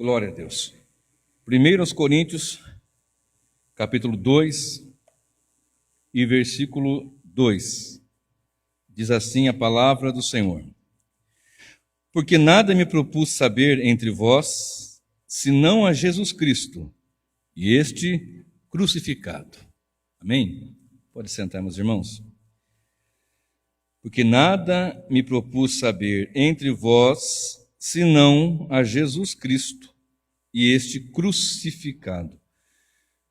Glória a Deus. 1 Coríntios, capítulo 2 e versículo 2. Diz assim a palavra do Senhor: Porque nada me propus saber entre vós, senão a Jesus Cristo, e este crucificado. Amém? Pode sentar, meus irmãos. Porque nada me propus saber entre vós, senão a Jesus Cristo e este crucificado.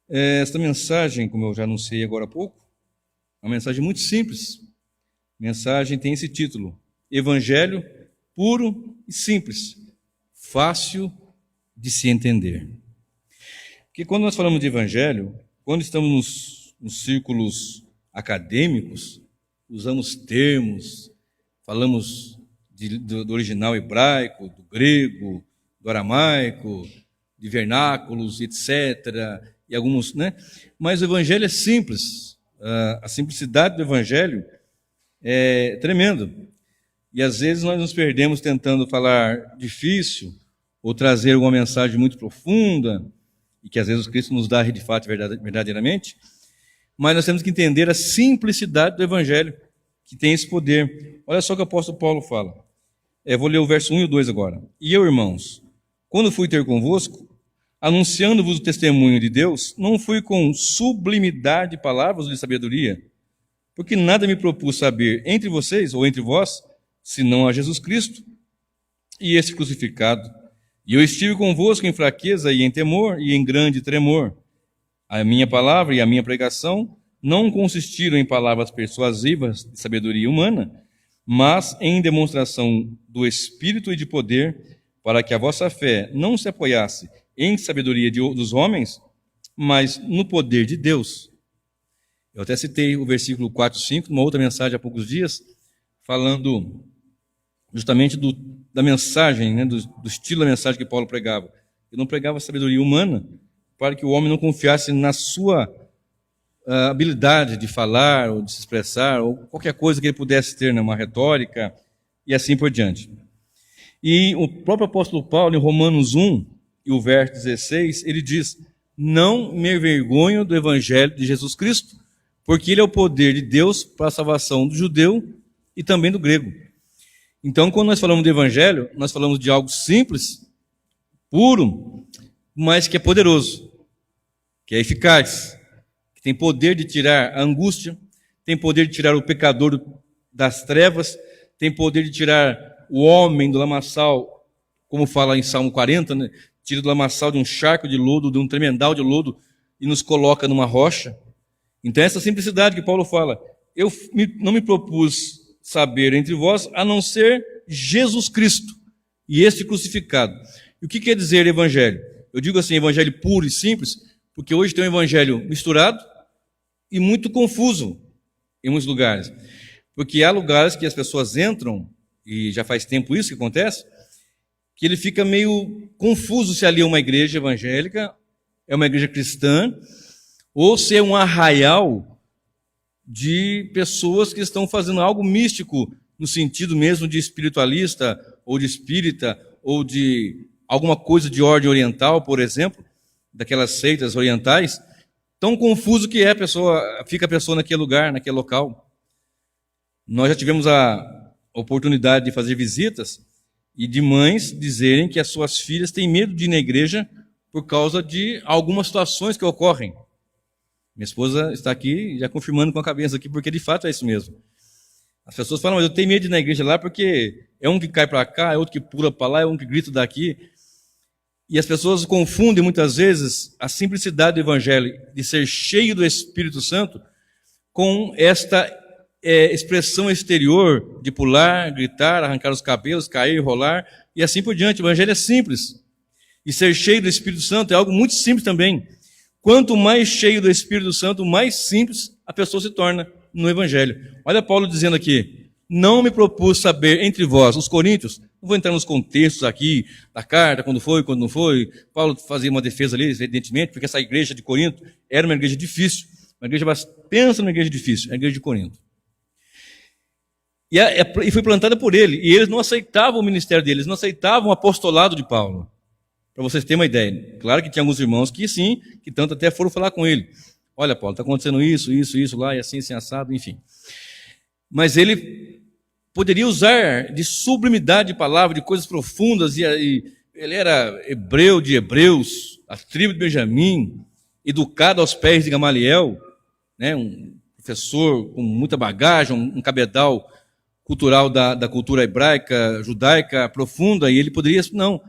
Esta mensagem, como eu já anunciei agora há pouco, é uma mensagem muito simples. A mensagem tem esse título: Evangelho puro e simples, fácil de se entender. Porque quando nós falamos de Evangelho, quando estamos nos círculos acadêmicos, usamos termos, falamos do original hebraico, do grego, do aramaico, de vernáculos, etc., e alguns, né? Mas o Evangelho é simples. A simplicidade do Evangelho é tremenda. E às vezes nós nos perdemos tentando falar difícil ou trazer uma mensagem muito profunda, e que às vezes o Cristo nos dá de fato verdadeiramente, mas nós temos que entender a simplicidade do Evangelho, que tem esse poder. Olha só o que o apóstolo Paulo fala. Vou ler o verso 1 e o 2 agora. E eu, irmãos, quando fui ter convosco, anunciando-vos o testemunho de Deus, não fui com sublimidade de palavras ou de sabedoria, porque nada me propus saber entre vocês ou entre vós, senão a Jesus Cristo e esse crucificado. E eu estive convosco em fraqueza e em temor e em grande tremor. A minha palavra e a minha pregação não consistiram em palavras persuasivas de sabedoria humana, mas em demonstração do Espírito e de poder, para que a vossa fé não se apoiasse em sabedoria dos homens, mas no poder de Deus. Eu até citei o versículo 4 e 5, numa outra mensagem há poucos dias, falando justamente da mensagem, né, do estilo da mensagem que Paulo pregava. Ele não pregava sabedoria humana para que o homem não confiasse na sua habilidade de falar ou de se expressar, ou qualquer coisa que ele pudesse ter, né, uma retórica, e assim por diante. E o próprio apóstolo Paulo, em Romanos 1, e o verso 16, ele diz: não me envergonho do evangelho de Jesus Cristo, porque ele é o poder de Deus para a salvação do judeu e também do grego. Então, quando nós falamos de evangelho, nós falamos de algo simples, puro, mas que é poderoso, que é eficaz, que tem poder de tirar a angústia, tem poder de tirar o pecador das trevas, tem poder de tirar o homem do lamaçal, como fala em Salmo 40, né? Tira do lamaçal de um charco de lodo, de um tremendal de lodo, e nos coloca numa rocha. Então, essa simplicidade que Paulo fala: eu não me propus saber entre vós, a não ser Jesus Cristo e este crucificado. E o que quer dizer evangelho? Eu digo assim, evangelho puro e simples, porque hoje tem um evangelho misturado e muito confuso em muitos lugares. Porque há lugares que as pessoas entram, e já faz tempo isso que acontece, que ele fica meio confuso se ali é uma igreja evangélica, é uma igreja cristã, ou se é um arraial de pessoas que estão fazendo algo místico, no sentido mesmo de espiritualista, ou de espírita, ou de alguma coisa de ordem oriental, por exemplo, daquelas seitas orientais. Tão confuso que fica a pessoa naquele lugar, naquele local. Nós já tivemos a oportunidade de fazer visitas e de mães dizerem que as suas filhas têm medo de ir na igreja por causa de algumas situações que ocorrem. Minha esposa está aqui já confirmando com a cabeça aqui, porque de fato é isso mesmo. As pessoas falam: mas eu tenho medo de ir na igreja lá porque é um que cai para cá, é outro que pula para lá, é um que grita daqui. E as pessoas confundem muitas vezes a simplicidade do evangelho de ser cheio do Espírito Santo com esta expressão exterior de pular, gritar, arrancar os cabelos, cair, rolar e assim por diante. O evangelho é simples. E ser cheio do Espírito Santo é algo muito simples também. Quanto mais cheio do Espírito Santo, mais simples a pessoa se torna no evangelho. Olha Paulo dizendo aqui: não me propus saber entre vós, os coríntios. Não vou entrar nos contextos aqui da carta, quando foi, quando não foi. Paulo fazia uma defesa ali, evidentemente, porque essa igreja de Corinto era uma igreja difícil. Pensa numa igreja difícil, a igreja de Corinto. E foi plantada por ele. E eles não aceitavam o ministério deles, não aceitavam o apostolado de Paulo. para vocês terem uma ideia. Claro que tinha alguns irmãos que sim, que tanto até foram falar com ele. Olha, Paulo, está acontecendo isso lá, e assim assado, enfim. Mas ele poderia usar de sublimidade de palavra, de coisas profundas, e ele era hebreu de hebreus, a tribo de Benjamim, educado aos pés de Gamaliel, né, um professor com muita bagagem, um cabedal cultural da cultura hebraica, judaica profunda, e ele poderia, não,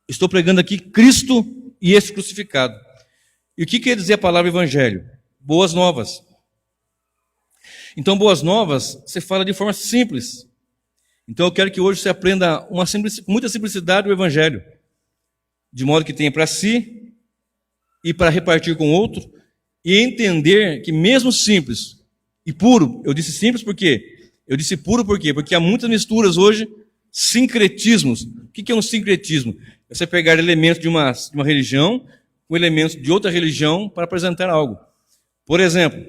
estou pregando aqui Cristo e este crucificado. E o que quer dizer a palavra evangelho? Boas novas. Então, boas novas, você fala de forma simples. Então, eu quero que hoje você aprenda muita simplicidade do evangelho, de modo que tenha para si e para repartir com outro, e entender que mesmo simples e puro, eu disse simples por quê? Eu disse puro por quê? Porque há muitas misturas hoje, sincretismos. O que é um sincretismo? É você pegar elementos de uma religião com elementos de outra religião para apresentar algo. Por exemplo,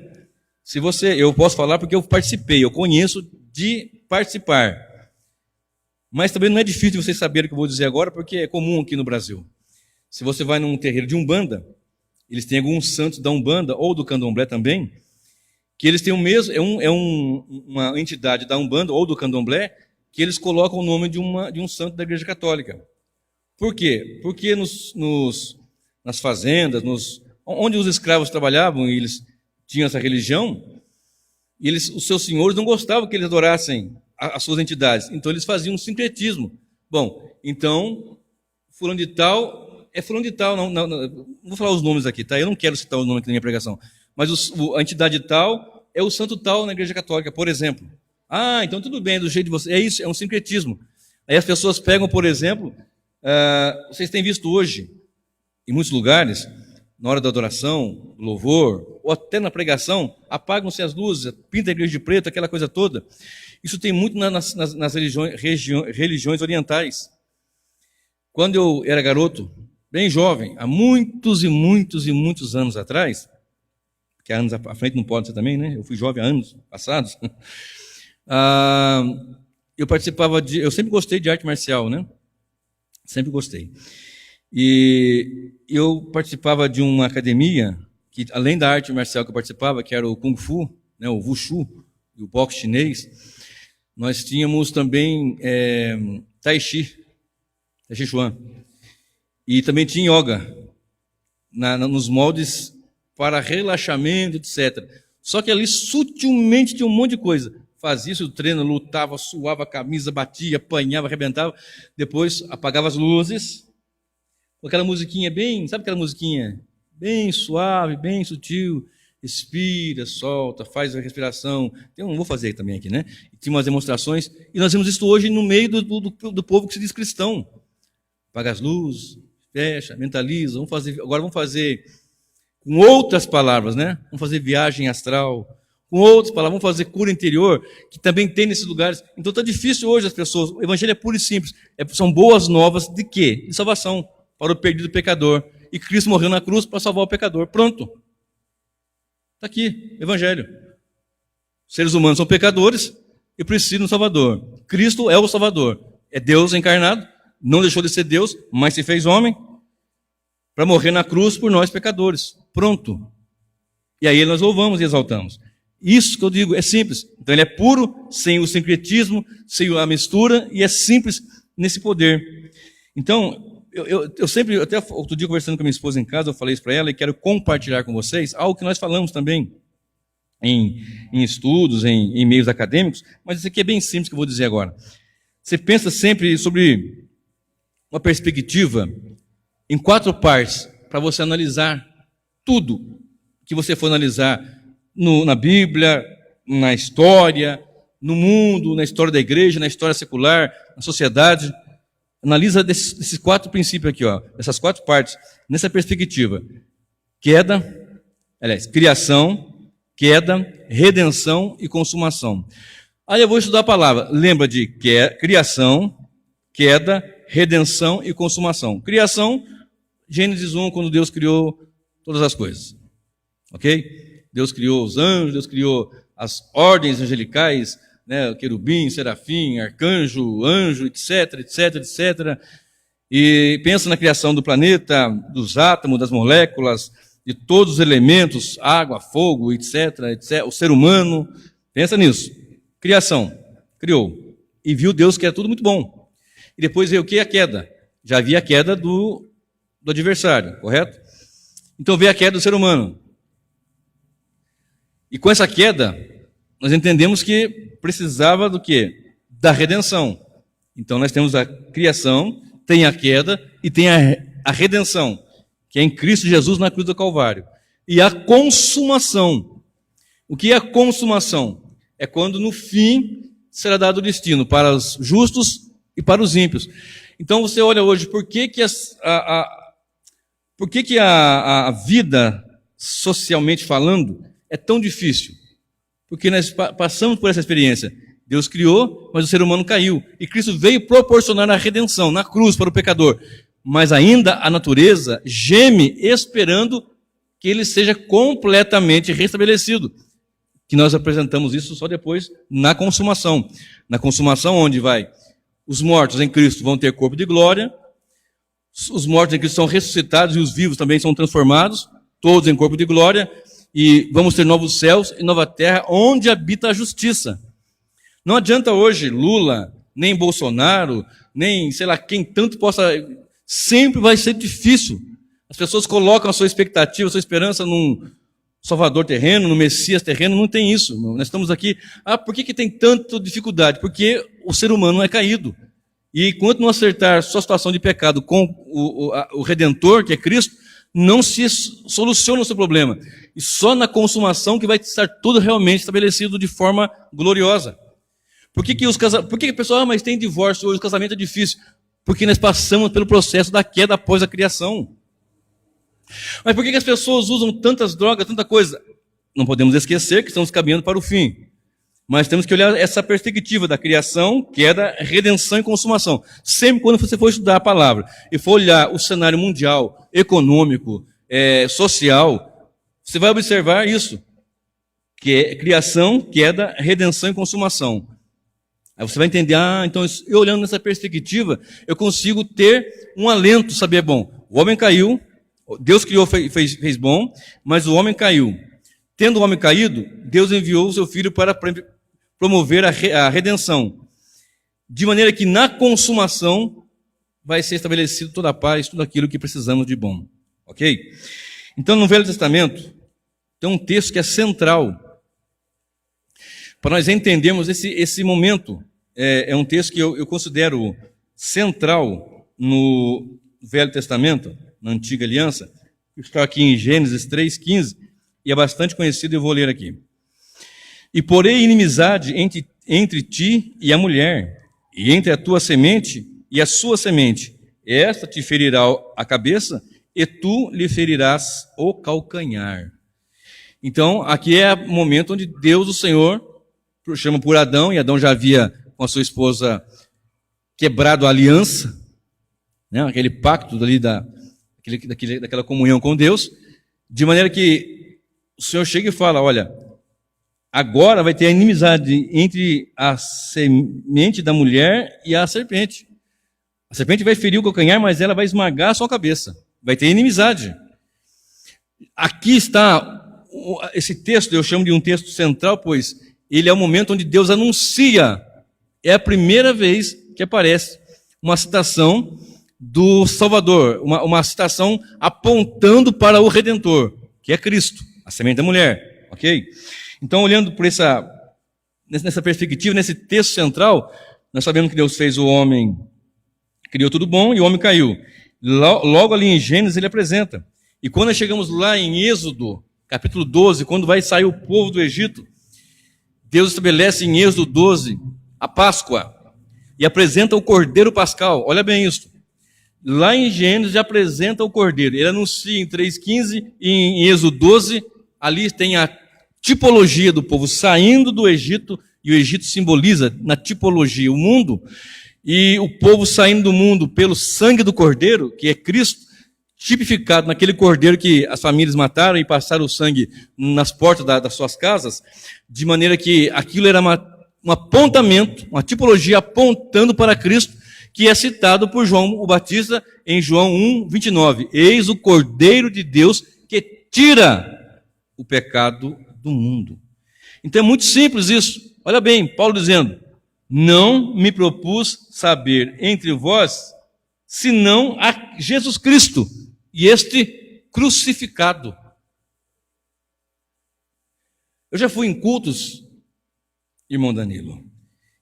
eu posso falar porque eu participei, eu conheço de participar. Mas também não é difícil de vocês saberem o que eu vou dizer agora, porque é comum aqui no Brasil. Se você vai num terreiro de Umbanda, eles têm alguns santos da Umbanda, ou do Candomblé também, que eles têm o mesmo, uma entidade da Umbanda ou do Candomblé, que eles colocam o nome de um santo da Igreja Católica. Por quê? Porque nas fazendas, onde os escravos trabalhavam e eles tinham essa religião, os seus senhores não gostavam que eles adorassem as suas entidades, então eles faziam um sincretismo. Bom, então, fulano de tal, não vou falar os nomes aqui, tá? Eu não quero citar o nome aqui na minha pregação, mas a entidade tal é o santo tal na Igreja Católica, por exemplo. Ah, então tudo bem, do jeito de você. É isso, é um sincretismo. Aí as pessoas pegam, por exemplo, vocês têm visto hoje, em muitos lugares, na hora da adoração, louvor, ou até na pregação, apagam-se as luzes, pinta a igreja de preto, aquela coisa toda. Isso tem muito nas religiões orientais. Quando eu era garoto, bem jovem, há muitos e muitos e muitos anos atrás, que anos à frente não pode ser também, né? Eu fui jovem há anos passados. Eu sempre gostei de arte marcial, né? Sempre gostei. E eu participava de uma academia que, além da arte marcial que eu participava, que era o Kung Fu, né, o Wushu e o boxe chinês, nós tínhamos também Tai Chi Chuan. E também tinha yoga nos moldes para relaxamento, etc. Só que ali sutilmente tinha um monte de coisa. Fazia isso, treino, lutava, suava a camisa, batia, apanhava, arrebentava. Depois apagava as luzes, com aquela musiquinha sabe aquela musiquinha bem suave, bem sutil? Respira, solta, faz a respiração. Vou fazer também aqui, né? Tinha umas demonstrações, e nós vemos isso hoje no meio do povo que se diz cristão. Apaga as luzes, fecha, mentaliza. Agora vamos fazer com outras palavras, né? Vamos fazer viagem astral. Com outras palavras, vamos fazer cura interior, que também tem nesses lugares. Então está difícil hoje as pessoas. O evangelho é puro e simples. São boas novas de quê? De salvação para o perdido pecador. E Cristo morreu na cruz para salvar o pecador. Pronto. Está aqui, evangelho. Seres humanos são pecadores e precisam de um Salvador. Cristo é o Salvador. É Deus encarnado, não deixou de ser Deus, mas se fez homem para morrer na cruz por nós pecadores. Pronto. E aí nós louvamos e exaltamos. Isso que eu digo é simples. Então ele é puro, sem o sincretismo, sem a mistura, e é simples nesse poder. Então, eu sempre, até outro dia conversando com a minha esposa em casa, eu falei isso para ela e quero compartilhar com vocês algo que nós falamos também em estudos, em meios acadêmicos, mas isso aqui é bem simples que eu vou dizer agora. Você pensa sempre sobre uma perspectiva em 4 partes para você analisar tudo que você for analisar na Bíblia, na história, no mundo, na história da igreja, na história secular, na sociedade. Analisa desses 4 princípios aqui, essas 4 partes, nessa perspectiva. Criação, queda, redenção e consumação. Aí eu vou estudar a palavra. Lembra de criação, queda, redenção e consumação. Criação, Gênesis 1, quando Deus criou todas as coisas. Ok? Deus criou os anjos, Deus criou as ordens angelicais, né, querubim, serafim, arcanjo, anjo, etc, etc, etc. e pensa na criação do planeta, dos átomos, das moléculas, de todos os elementos, água, fogo, etc, etc, o ser humano, pensa nisso. Criação, criou. E viu Deus que era tudo muito bom. E depois veio o que? A queda. Já havia a queda do adversário, correto? Então veio a queda do ser humano. E com essa queda, nós entendemos que precisava do quê? Da redenção. Então nós temos a criação, tem a queda e tem a redenção, que é em Cristo Jesus na cruz do Calvário. E a consumação. O que é a consumação? É quando no fim será dado o destino para os justos e para os ímpios. Então você olha hoje, por que a vida, socialmente falando, é tão difícil? Porque nós passamos por essa experiência. Deus criou, mas o ser humano caiu. E Cristo veio proporcionar a redenção na cruz para o pecador. Mas ainda a natureza geme esperando que ele seja completamente restabelecido. Que nós apresentamos isso só depois na consumação. Na consumação onde vai? Os mortos em Cristo vão ter corpo de glória. Os mortos em Cristo são ressuscitados e os vivos também são transformados. Todos em corpo de glória. E vamos ter novos céus e nova terra onde habita a justiça. Não adianta hoje Lula, nem Bolsonaro, nem sei lá quem tanto possa... Sempre vai ser difícil. As pessoas colocam a sua expectativa, a sua esperança num Salvador terreno, no Messias terreno. Não tem isso. Nós estamos aqui... por que tem tanta dificuldade? Porque o ser humano é caído. E enquanto não acertar sua situação de pecado com o Redentor, que é Cristo, não se soluciona o seu problema. E só na consumação que vai estar tudo realmente estabelecido de forma gloriosa. Por que a pessoa, mas tem divórcio hoje, o casamento é difícil? Porque nós passamos pelo processo da queda após a criação. Mas por que as pessoas usam tantas drogas, tanta coisa? Não podemos esquecer que estamos caminhando para o fim. Mas temos que olhar essa perspectiva da criação, queda, redenção e consumação. Sempre quando você for estudar a palavra e for olhar o cenário mundial, econômico, social, você vai observar isso. Que é criação, queda, redenção e consumação. Aí você vai entender, então eu olhando nessa perspectiva, eu consigo ter um alento, saber, bom, o homem caiu, Deus criou, fez bom, mas o homem caiu. Tendo o homem caído, Deus enviou o seu Filho para promover a redenção. De maneira que na consumação vai ser estabelecido toda a paz, tudo aquilo que precisamos de bom. Ok? Então no Velho Testamento, tem um texto que é central para nós entendermos esse momento. É um texto que eu considero central no Velho Testamento, na Antiga Aliança, que está aqui em Gênesis 3,15, e é bastante conhecido, eu vou ler aqui. E porei inimizade entre ti e a mulher, e entre a tua semente e a sua semente. Esta te ferirá a cabeça, e tu lhe ferirás o calcanhar. Então, aqui é o momento onde Deus, o Senhor, chama por Adão, e Adão já havia com a sua esposa quebrado a aliança, né, aquele pacto daquela comunhão com Deus, de maneira que o Senhor chega e fala, olha, agora vai ter a inimizade entre a semente da mulher e a serpente. A serpente vai ferir o calcanhar, mas ela vai esmagar a sua cabeça. Vai ter inimizade. Aqui está esse texto, eu chamo de um texto central, pois ele é o momento onde Deus anuncia. É a primeira vez que aparece uma citação do Salvador, uma citação apontando para o Redentor, que é Cristo, a semente da mulher. Ok? Então, olhando por nessa perspectiva, nesse texto central, nós sabemos que Deus fez o homem, criou tudo bom e o homem caiu. Logo ali em Gênesis ele apresenta. E quando nós chegamos lá em Êxodo, capítulo 12, quando vai sair o povo do Egito, Deus estabelece em Êxodo 12 a Páscoa e apresenta o Cordeiro Pascal. Olha bem isso. Lá em Gênesis já apresenta o Cordeiro. Ele anuncia em 3,15 e em Êxodo 12, ali tem a tipologia do povo saindo do Egito, e o Egito simboliza na tipologia o mundo, e o povo saindo do mundo pelo sangue do Cordeiro, que é Cristo, tipificado naquele cordeiro que as famílias mataram e passaram o sangue nas portas das suas casas, de maneira que aquilo era um apontamento, uma tipologia apontando para Cristo, que é citado por João o Batista em João 1:29. Eis o Cordeiro de Deus que tira o pecado do mundo. Então é muito simples isso. Olha bem, Paulo dizendo: não me propus saber entre vós, senão a Jesus Cristo, e este crucificado. Eu já fui em cultos, irmão Danilo,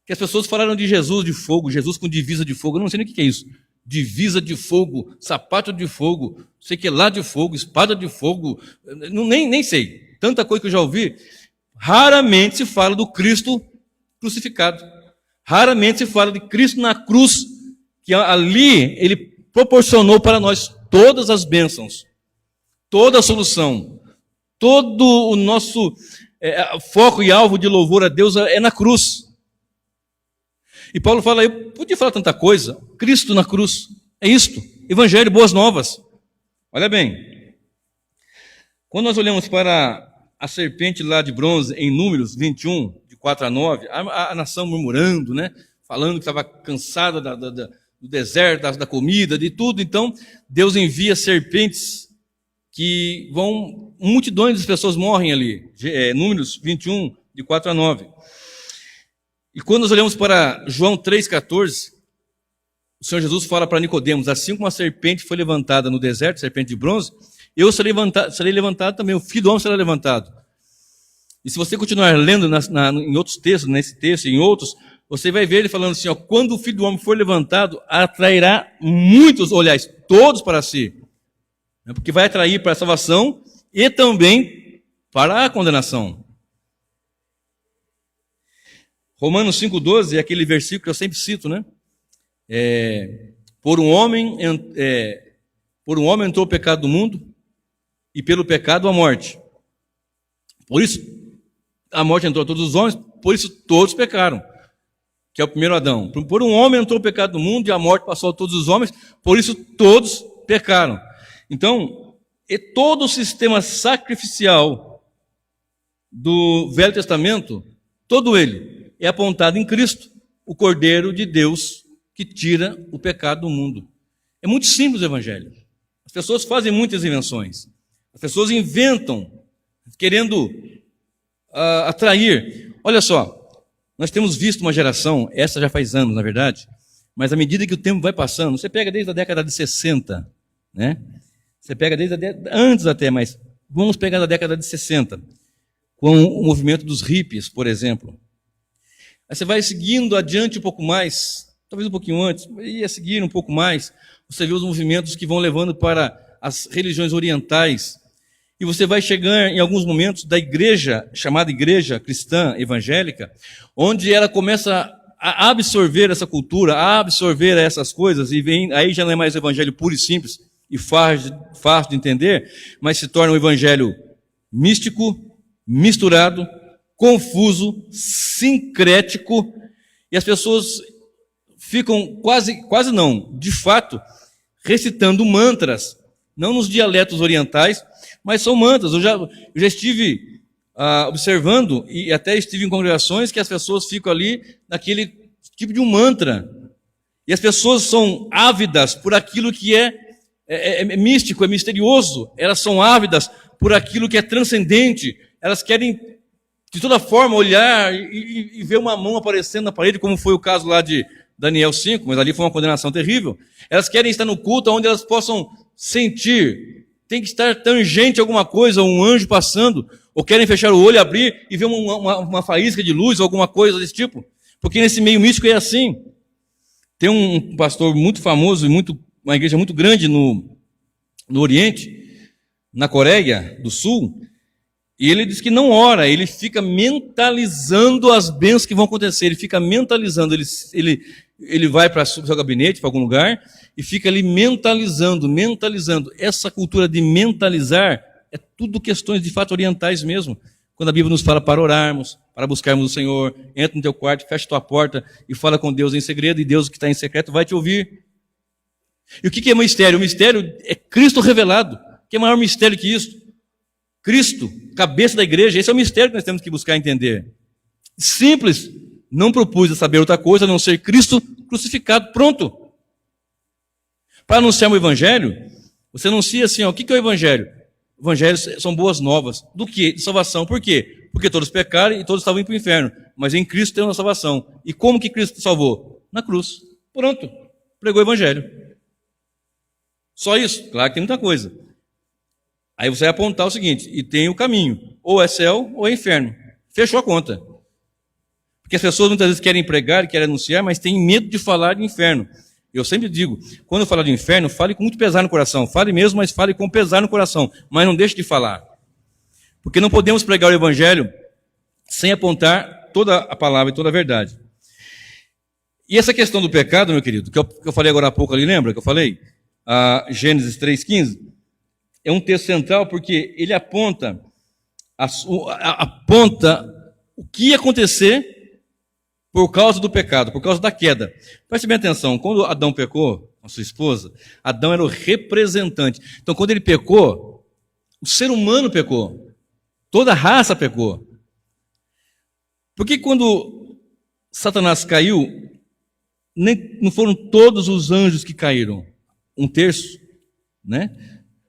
que as pessoas falaram de Jesus de fogo, Jesus com divisa de fogo. Eu não sei nem o que é isso. Divisa de fogo, sapato de fogo, sei que lá de fogo, espada de fogo, nem sei. Tanta coisa que eu já ouvi. Raramente se fala do Cristo crucificado. Raramente se fala de Cristo na cruz, que ali Ele proporcionou para nós todas as bênçãos, toda a solução, todo o nosso foco e alvo de louvor a Deus é na cruz. E Paulo fala: eu podia falar tanta coisa, Cristo na cruz, é isto, Evangelho, boas novas. Olha bem, quando nós olhamos para a serpente lá de bronze em Números 21, de 4-9, a nação murmurando, né, falando que estava cansada do deserto, da comida, de tudo. Então Deus envia serpentes que vão, multidões de pessoas morrem ali. Números 21, de 4-9. E quando nós olhamos para João 3,14, o Senhor Jesus fala para Nicodemos: assim como a serpente foi levantada no deserto, serpente de bronze, eu serei levantado também, o Filho do Homem será levantado. E se você continuar lendo em outros textos, nesse texto e em outros, você vai ver ele falando assim: ó, quando o Filho do Homem for levantado, atrairá muitos, olhais, todos para si. Porque vai atrair para a salvação e também para a condenação. Romanos 5,12 é aquele versículo que eu sempre cito, né? Por um homem entrou o pecado do mundo, e pelo pecado a morte. Por isso, a morte entrou a todos os homens, por isso todos pecaram, que é o primeiro Adão. Por um homem entrou o pecado do mundo, e a morte passou a todos os homens, por isso todos pecaram. Então, todo o sistema sacrificial do Velho Testamento, todo ele é apontado em Cristo, o Cordeiro de Deus que tira o pecado do mundo. É muito simples o Evangelho. As pessoas fazem muitas invenções. As pessoas inventam, querendo atrair. Olha só, nós temos visto uma geração, essa já faz anos, na verdade, mas à medida que o tempo vai passando, você pega desde a década de 60, né? Você pega antes até, mas vamos pegar da década de 60, com o movimento dos hippies, por exemplo. Aí você vai seguindo adiante um pouco mais, talvez um pouquinho antes, e a seguir um pouco mais, você vê os movimentos que vão levando para as religiões orientais, e você vai chegar em alguns momentos da igreja, chamada igreja cristã evangélica, onde ela começa a absorver essa cultura, a absorver essas coisas, e aí já não é mais o evangelho puro e simples, e fácil de entender, mas se torna um evangelho místico, misturado, confuso, sincrético, e as pessoas ficam quase não, de fato, recitando mantras, não nos dialetos orientais, mas são mantras. Eu já estive observando, e até estive em congregações que as pessoas ficam ali naquele tipo de um mantra, e as pessoas são ávidas por aquilo que é místico, é misterioso. Elas são ávidas por aquilo que é transcendente. Elas querem, de toda forma, olhar e ver uma mão aparecendo na parede, como foi o caso lá de Daniel 5, mas ali foi uma condenação terrível. Elas querem estar no culto onde elas possam sentir, tem que estar tangente a alguma coisa, um anjo passando, ou querem fechar o olho, abrir e ver uma faísca de luz, ou alguma coisa desse tipo. Porque nesse meio místico é assim. Tem um pastor muito famoso, uma igreja muito grande no Oriente, na Coreia do Sul, e ele diz que não ora, ele fica mentalizando as bênçãos que vão acontecer, ele fica mentalizando, ele vai para o seu gabinete, para algum lugar, e fica ali mentalizando. Essa cultura de mentalizar é tudo questões de fato orientais mesmo. Quando a Bíblia nos fala para orarmos, para buscarmos o Senhor, entra no teu quarto, fecha tua porta e fala com Deus em segredo, e Deus que está em secreto vai te ouvir. E o que é mistério? O mistério é Cristo revelado. Que é maior mistério que isso? Cristo, cabeça da igreja, esse é o mistério que nós temos que buscar entender. Simples, não propus a saber outra coisa a não ser Cristo crucificado, pronto. Para anunciar o evangelho, você anuncia assim, ó, o que é o evangelho? O evangelho são boas novas. Do que? De salvação. Por quê? Porque todos pecaram e todos estavam indo para o inferno. Mas em Cristo tem uma salvação. E como que Cristo salvou? Na cruz. Pronto. Pregou o evangelho. Só isso? Claro que tem muita coisa. Aí você vai apontar o seguinte, e tem o caminho. Ou é céu ou é inferno. Fechou a conta. Porque as pessoas muitas vezes querem pregar, querem anunciar, mas têm medo de falar de inferno. Eu sempre digo, quando eu falar de inferno, fale com muito pesar no coração. Fale mesmo, mas fale com pesar no coração. Mas não deixe de falar. Porque não podemos pregar o evangelho sem apontar toda a palavra e toda a verdade. E essa questão do pecado, meu querido, que eu falei agora há pouco ali, lembra que eu falei? Gênesis 3,15, é um texto central porque ele aponta o que ia acontecer por causa do pecado, por causa da queda. Preste bem atenção, quando Adão pecou, a sua esposa, Adão era o representante. Então, quando ele pecou, o ser humano pecou, toda a raça pecou. Porque quando Satanás caiu, não foram todos os anjos que caíram, 1/3, né?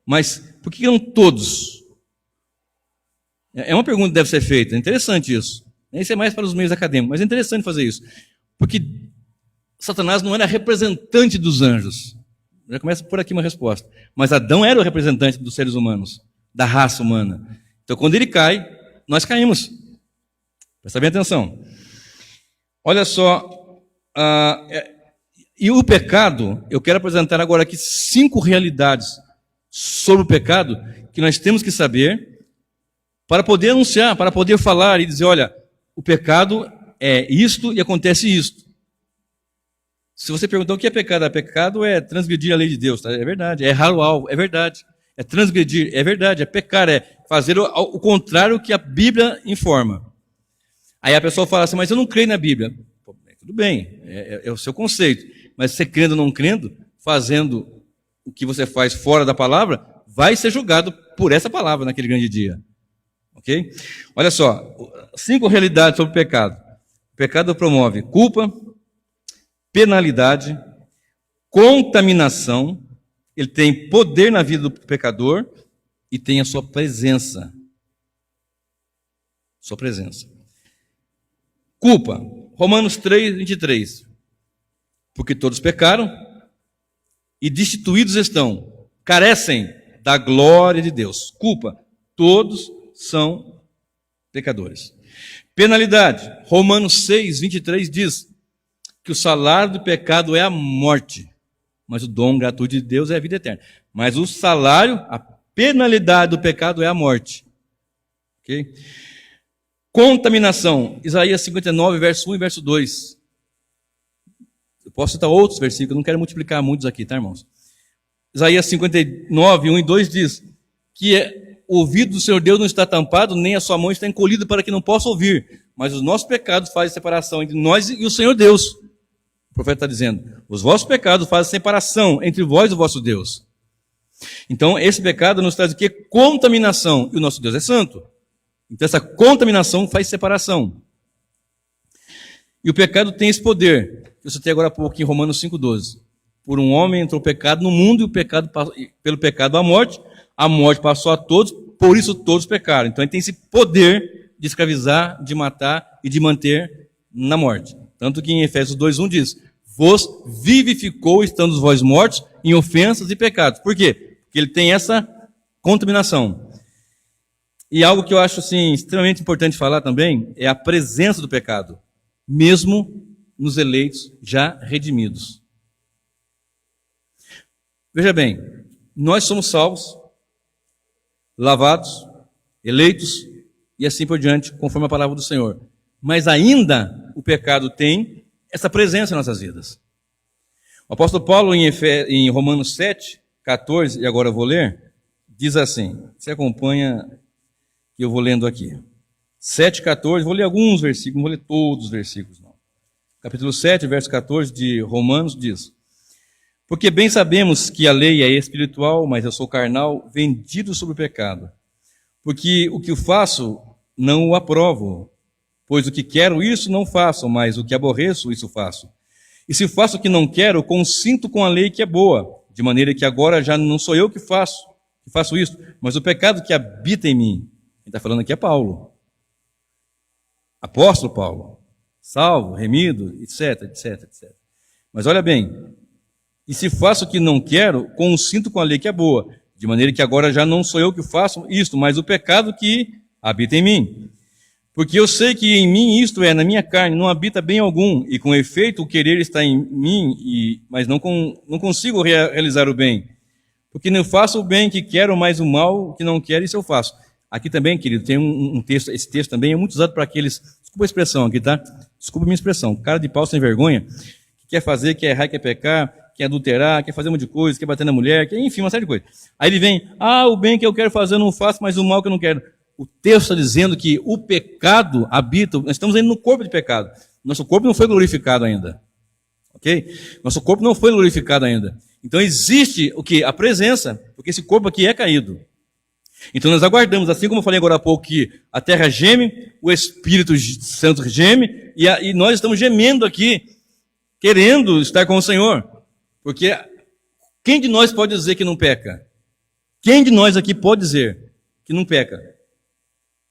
Mas por que não todos? É uma pergunta que deve ser feita, é interessante isso. Isso é mais para os meios acadêmicos, mas é interessante fazer isso. Porque Satanás não era representante dos anjos. Já começa por aqui uma resposta. Mas Adão era o representante dos seres humanos, da raça humana. Então, quando ele cai, nós caímos. Presta bem atenção. Olha só. E o pecado, eu quero apresentar agora aqui 5 realidades sobre o pecado que nós temos que saber para poder anunciar, para poder falar e dizer, olha, o pecado é isto e acontece isto. Se você perguntar o que é pecado, pecado é transgredir a lei de Deus, tá? É verdade. É errar o alvo, é verdade. É transgredir, é verdade. É pecar, é fazer o contrário que a Bíblia informa. Aí a pessoa fala assim, mas eu não creio na Bíblia. Pô, tudo bem, é o seu conceito. Mas você crendo ou não crendo, fazendo o que você faz fora da palavra, vai ser julgado por essa palavra naquele grande dia. Ok? Olha só, 5 realidades sobre o pecado. O pecado promove culpa, penalidade, contaminação, ele tem poder na vida do pecador e tem a sua presença. Sua presença. Culpa, Romanos 3:23. Porque todos pecaram e destituídos estão, carecem da glória de Deus. Culpa, todos são pecadores. Penalidade, Romanos 6:23 diz que o salário do pecado é a morte, mas o dom gratuito de Deus é a vida eterna. Mas o salário, a penalidade do pecado é a morte. Ok? Contaminação, Isaías 59, verso 1 e verso 2. Eu posso citar outros versículos, eu não quero multiplicar muitos aqui, tá, irmãos? Isaías 59, 1 e 2 diz que o ouvido do Senhor Deus não está tampado, nem a sua mão está encolhida para que não possa ouvir. Mas os nossos pecados fazem separação entre nós e o Senhor Deus. O profeta está dizendo, os vossos pecados fazem separação entre vós e o vosso Deus. Então, esse pecado nos traz o quê? Contaminação. E o nosso Deus é santo. Então, essa contaminação faz separação. E o pecado tem esse poder. Eu citei agora há pouco em Romanos 5:12. Por um homem entrou o pecado no mundo e o pecado, pelo pecado a morte passou a todos, por isso todos pecaram. Então ele tem esse poder de escravizar, de matar e de manter na morte. Tanto que em Efésios 2:1 diz, vos vivificou estando vós mortos em ofensas e pecados. Por quê? Porque ele tem essa contaminação. E algo que eu acho assim, extremamente importante falar também é a presença do pecado, mesmo nos eleitos já redimidos. Veja bem, nós somos salvos, lavados, eleitos e assim por diante, conforme a palavra do Senhor. Mas ainda o pecado tem essa presença em nossas vidas. O apóstolo Paulo, em Romanos 7:14, e agora eu vou ler, diz assim, você acompanha, que eu vou lendo aqui. 7:14, vou ler alguns versículos, não vou ler todos os versículos, não. Capítulo 7, verso 14 de Romanos diz, porque bem sabemos que a lei é espiritual, mas eu sou carnal, vendido sobre o pecado. Porque o que eu faço, não o aprovo. Pois o que quero, isso não faço, mas o que aborreço, isso faço. E se faço o que não quero, consinto com a lei que é boa. de maneira que agora já não sou eu que faço isso, mas o pecado que habita em mim. Quem está falando aqui é Paulo. Apóstolo Paulo. Salvo, remido, etc, etc, etc. Mas olha bem, e se faço o que não quero, consinto com a lei que é boa, de maneira que agora já não sou eu que faço isto, mas o pecado que habita em mim. Porque eu sei que em mim, isto é, na minha carne, não habita bem algum, e com efeito o querer está em mim, mas não consigo realizar o bem. Porque não faço o bem que quero, mas o mal que não quero, isso eu faço. Aqui também, querido, tem um texto, esse texto também é muito usado para aqueles, desculpa a expressão aqui, tá? Desculpa a minha expressão, cara de pau sem vergonha, que quer fazer, quer errar, quer pecar, quer adulterar, quer fazer um monte de coisa, quer bater na mulher, enfim, uma série de coisas. Aí ele vem, o bem que eu quero fazer eu não faço, mas o mal que eu não quero. O texto está dizendo que o pecado habita, nós estamos ainda no corpo de pecado. Nosso corpo não foi glorificado ainda. Ok? Nosso corpo não foi glorificado ainda. Então existe o que? A presença, porque esse corpo aqui é caído. Então nós aguardamos, assim como eu falei agora há pouco, que a terra geme, o Espírito Santo geme, e nós estamos gemendo aqui, querendo estar com o Senhor. Porque quem de nós pode dizer que não peca? Quem de nós aqui pode dizer que não peca?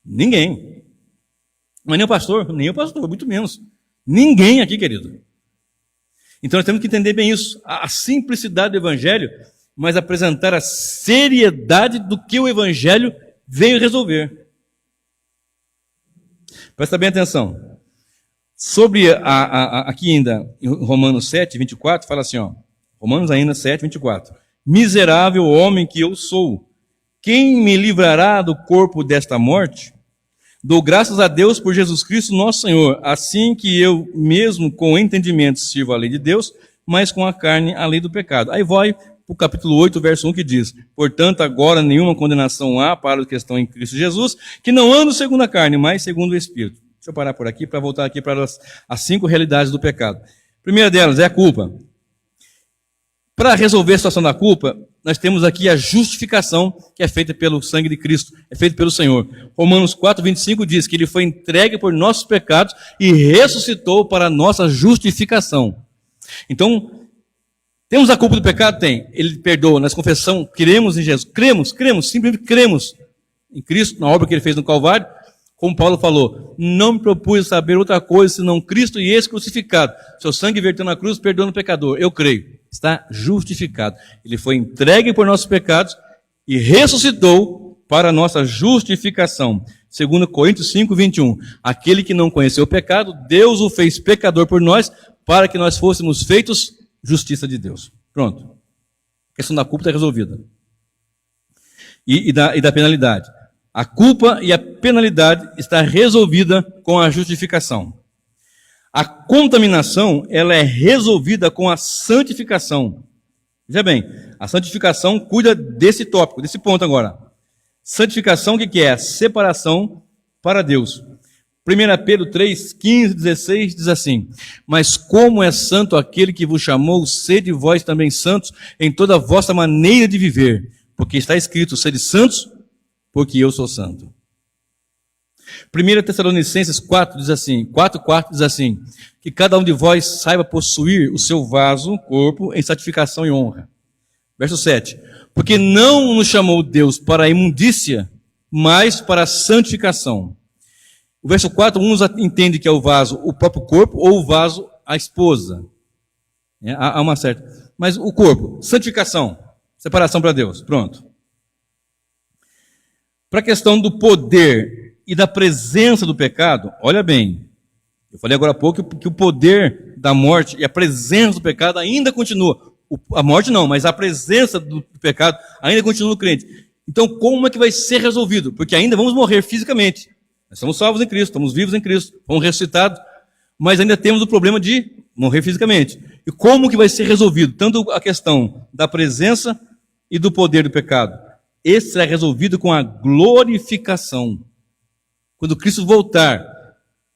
Ninguém. Mas nem o pastor, muito menos. Ninguém aqui, querido. Então nós temos que entender bem isso. A simplicidade do Evangelho, mas apresentar a seriedade do que o Evangelho veio resolver. Presta bem atenção. Sobre aqui ainda, em Romanos 7, 24, fala assim, Romanos ainda 7, 24. Miserável homem que eu sou, quem me livrará do corpo desta morte? Dou graças a Deus por Jesus Cristo nosso Senhor, assim que eu mesmo com entendimento sirvo a lei de Deus, mas com a carne a lei do pecado. Aí vai para o capítulo 8, verso 1, que diz, portanto agora nenhuma condenação há para os que estão em Cristo Jesus, que não andam segundo a carne, mas segundo o Espírito. Deixa eu parar por aqui para voltar aqui para as 5 realidades do pecado. A primeira delas é a culpa. Para resolver a situação da culpa, nós temos aqui a justificação que é feita pelo sangue de Cristo, é feita pelo Senhor. Romanos 4, 25 diz que ele foi entregue por nossos pecados e ressuscitou para a nossa justificação. Então, temos a culpa do pecado? Tem. Ele perdoa, nós confessamos, cremos em Jesus. Cremos, simplesmente cremos em Cristo, na obra que ele fez no Calvário. Como Paulo falou, não me propus saber outra coisa senão Cristo e esse crucificado. Seu sangue verteu na cruz, perdoando o pecador. Eu creio. Está justificado. Ele foi entregue por nossos pecados e ressuscitou para a nossa justificação. 2 Coríntios 5, 21. Aquele que não conheceu o pecado, Deus o fez pecador por nós, para que nós fôssemos feitos justiça de Deus. Pronto. A questão da culpa está resolvida. E da penalidade. A culpa e a penalidade está resolvida com a justificação. A contaminação, ela é resolvida com a santificação. Veja bem, a santificação cuida desse tópico, desse ponto agora. Santificação, o que é? A separação para Deus. 1 Pedro 3, 15, 16 diz assim, mas como é santo aquele que vos chamou, sede vós também santos em toda a vossa maneira de viver, porque está escrito, sede santos, porque eu sou santo. 1 Tessalonicenses 4 diz assim, 4:4 diz assim, que cada um de vós saiba possuir o seu vaso, corpo, em santificação e honra. Verso 7, porque não nos chamou Deus para a imundícia, mas para a santificação. O verso 4, uns entendem que é o vaso o próprio corpo, ou o vaso a esposa. Há uma certa. Mas o corpo, santificação, separação para Deus, pronto. Para a questão do poder e da presença do pecado, olha bem, eu falei agora há pouco que o poder da morte e a presença do pecado ainda continua. A morte não, mas a presença do pecado ainda continua no crente. Então como é que vai ser resolvido? Porque ainda vamos morrer fisicamente. Nós somos salvos em Cristo, estamos vivos em Cristo, fomos ressuscitados, mas ainda temos o problema de morrer fisicamente. E como que vai ser resolvido? Tanto a questão da presença e do poder do pecado. Esse será resolvido com a glorificação. Quando Cristo voltar,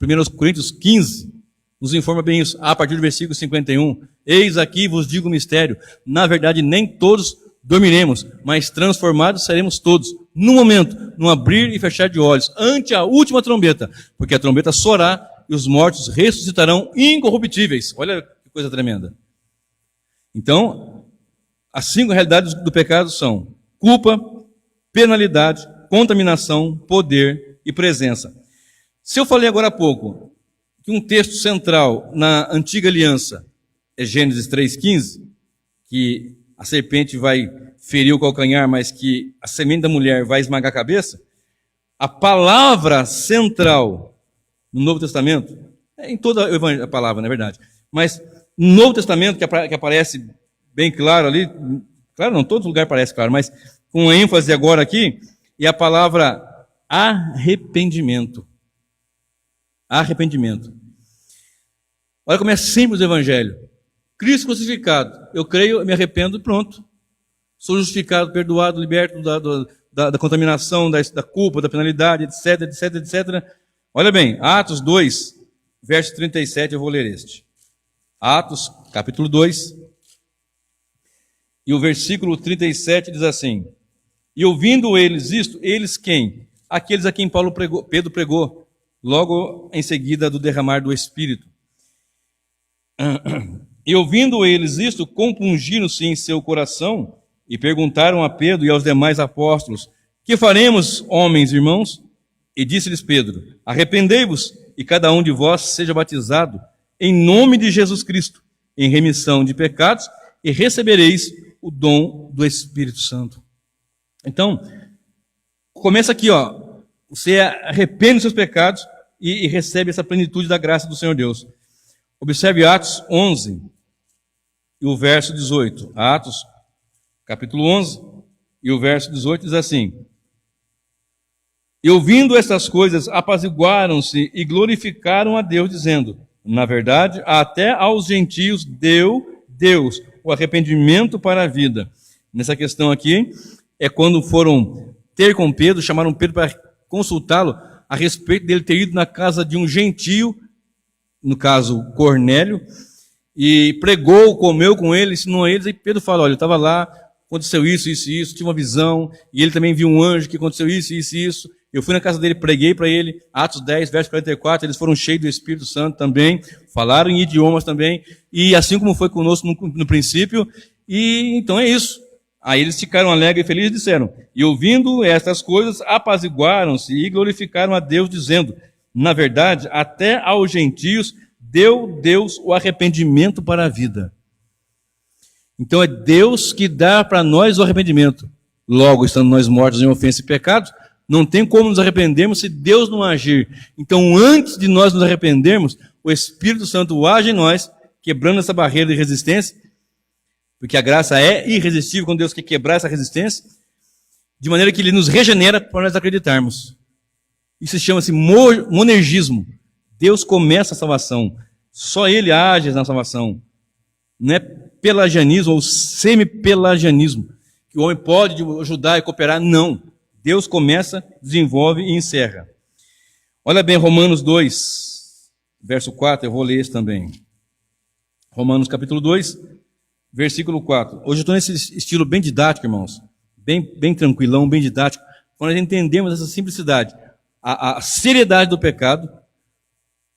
1 Coríntios 15, nos informa bem isso, a partir do versículo 51. Eis aqui vos digo o mistério, na verdade nem todos dormiremos, mas transformados seremos todos, num momento, num abrir e fechar de olhos, ante a última trombeta, porque a trombeta soará e os mortos ressuscitarão incorruptíveis. Olha que coisa tremenda. Então, As 5 realidades do pecado são culpa, penalidade, contaminação, poder e presença. Se eu falei agora há pouco que um texto central na antiga aliança é Gênesis 3,15, que a serpente vai ferir o calcanhar, mas que a semente da mulher vai esmagar a cabeça, a palavra central no Novo Testamento, em toda a palavra, na verdade, mas no Novo Testamento, que aparece bem claro ali, claro não, todo lugar parece claro, mas com ênfase agora aqui, é a palavra arrependimento. Arrependimento. Olha como é simples o Evangelho. Cristo crucificado, eu creio, eu me arrependo e pronto. Sou justificado, perdoado, liberto da contaminação, da culpa, da penalidade, etc, etc, etc. Olha bem, Atos 2, verso 37, eu vou ler este. Atos, capítulo 2, e o versículo 37 diz assim: e ouvindo eles isto, eles quem? Aqueles a quem Pedro pregou, logo em seguida do derramar do Espírito. E ouvindo eles isto, compungiram-se em seu coração e perguntaram a Pedro e aos demais apóstolos: que faremos, homens, irmãos? E disse-lhes Pedro: arrependei-vos e cada um de vós seja batizado em nome de Jesus Cristo, em remissão de pecados, e recebereis o dom do Espírito Santo. Então, começa aqui, ó. Você arrepende dos seus pecados e recebe essa plenitude da graça do Senhor Deus. Observe Atos 11 e o verso 18. Atos, capítulo 11 e o verso 18 diz assim: e ouvindo estas coisas, apaziguaram-se e glorificaram a Deus, dizendo: na verdade, até aos gentios deu Deus o arrependimento para a vida. Nessa questão aqui, é quando foram ter com Pedro, chamaram Pedro para consultá-lo a respeito dele ter ido na casa de um gentio, no caso Cornélio, e pregou, comeu com ele, ensinou a eles, e Pedro fala: olha, eu estava lá, aconteceu isso, isso e isso, tive uma visão, e ele também viu um anjo que aconteceu isso, isso e isso. Eu fui na casa dele, preguei para ele, Atos 10, verso 44, eles foram cheios do Espírito Santo também, falaram em idiomas também, e assim como foi conosco no princípio, e então é isso. Aí eles ficaram alegres e felizes e disseram: e ouvindo estas coisas, apaziguaram-se e glorificaram a Deus, dizendo: na verdade, até aos gentios deu Deus o arrependimento para a vida. Então é Deus que dá para nós o arrependimento. Logo, estando nós mortos em ofensa e pecado, não tem como nos arrependermos se Deus não agir. Então, antes de nós nos arrependermos, o Espírito Santo age em nós, quebrando essa barreira de resistência, porque a graça é irresistível quando Deus quer quebrar essa resistência, de maneira que Ele nos regenera para nós acreditarmos. Isso chama-se monergismo. Deus começa a salvação. Só Ele age na salvação. Não é pelagianismo ou semi-pelagianismo, que o homem pode ajudar e cooperar. Não. Deus começa, desenvolve e encerra. Olha bem, Romanos 2, verso 4, eu vou ler esse também. Romanos capítulo 2, versículo 4. Hoje eu estou nesse estilo bem didático, irmãos. Bem tranquilão, bem didático. Quando nós entendemos essa simplicidade, a seriedade do pecado,